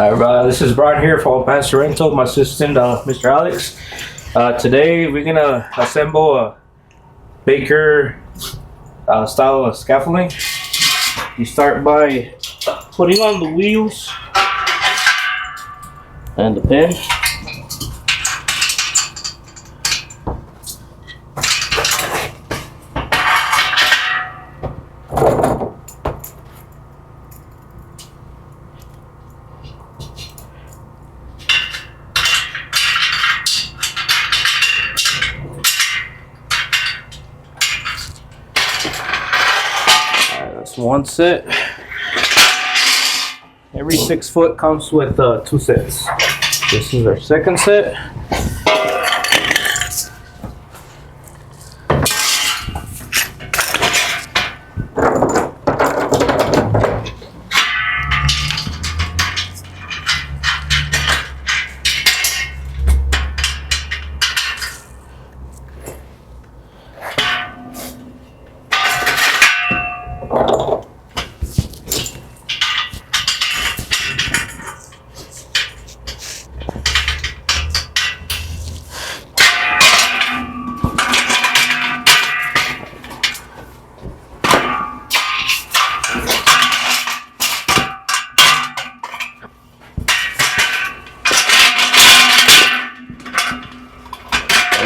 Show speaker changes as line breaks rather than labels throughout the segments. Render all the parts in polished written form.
This is Brian here for Paso Tool Rental, my assistant, Mr. Alex. Today we're gonna assemble a Baker style of scaffolding. You start by putting on the wheels and the pin. That's one set. Every 6 foot comes with 2 sets. This is our second set.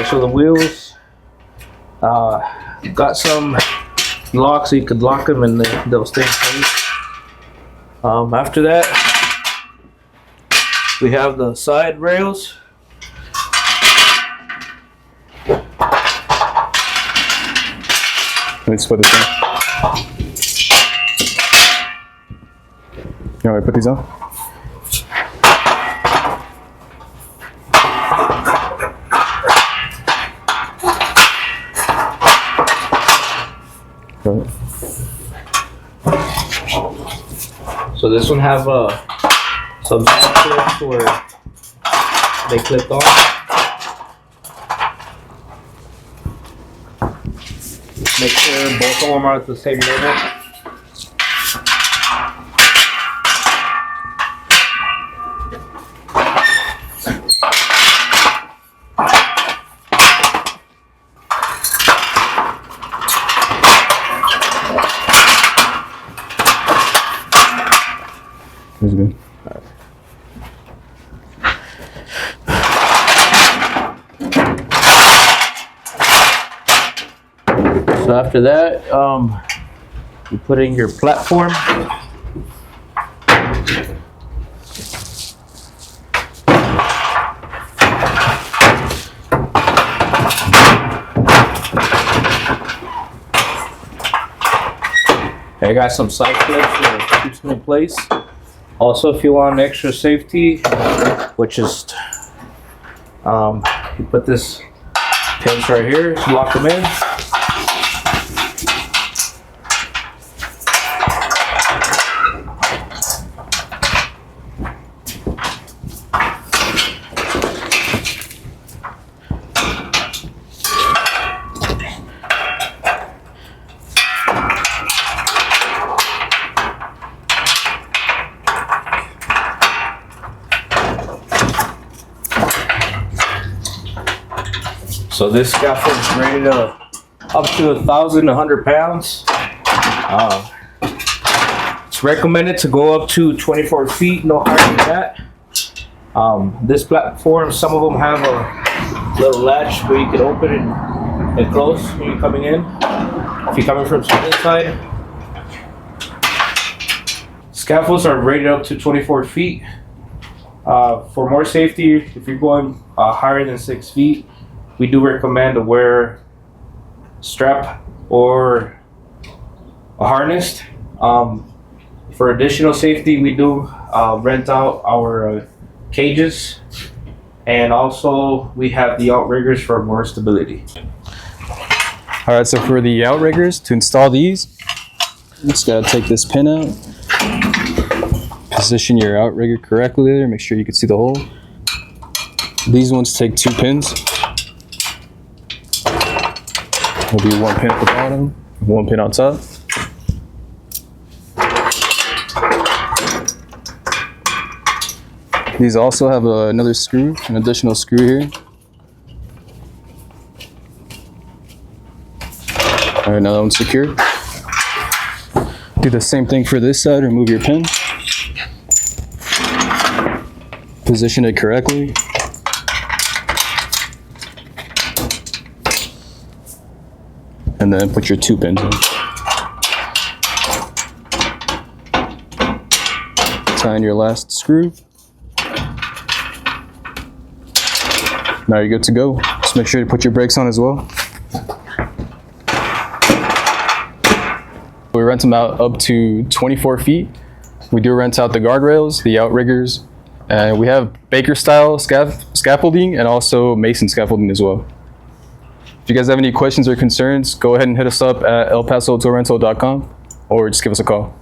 So the wheels got some locks, so you could lock them and they'll stay in place. After that, we have the side rails.
Let me split this in. You want me to put these on?
So this one have some clips where they clipped on. Make sure both of them are at the same level.
That's good.
So after that, you put in your platform. I got some side clips that keeps them in place. Also, if you want extra safety, which is, you put this pins right here, lock them in. So this scaffold is rated up to 1,100 pounds. It's recommended to go up to 24 feet, no higher than that. This platform, some of them have a little latch where you can open and close when you're coming in. If you're coming from the inside, scaffolds are rated up to 24 feet. For more safety, if you're going higher than 6 feet, we do recommend to wear strap or a harness. For additional safety, we do rent out our cages, and also we have the outriggers for more stability.
All right, so for the outriggers, to install these, you just gotta take this pin out, position your outrigger correctly there, make sure you can see the hole. These ones take 2 pins. There'll be 1 pin at the bottom, 1 pin on top. These also have another screw, an additional screw here. All right, now that one's secure. Do the same thing for this side. Remove your pin. Position it correctly. And then put your 2 pins in. Tie in your last screw. Now you're good to go. Just make sure to put your brakes on as well. We rent them out up to 24 feet. We do rent out the guardrails, the outriggers, and we have Baker style scaffolding and also Mason scaffolding as well. If you guys have any questions or concerns, go ahead and hit us up at elpasotoolrental.com or just give us a call.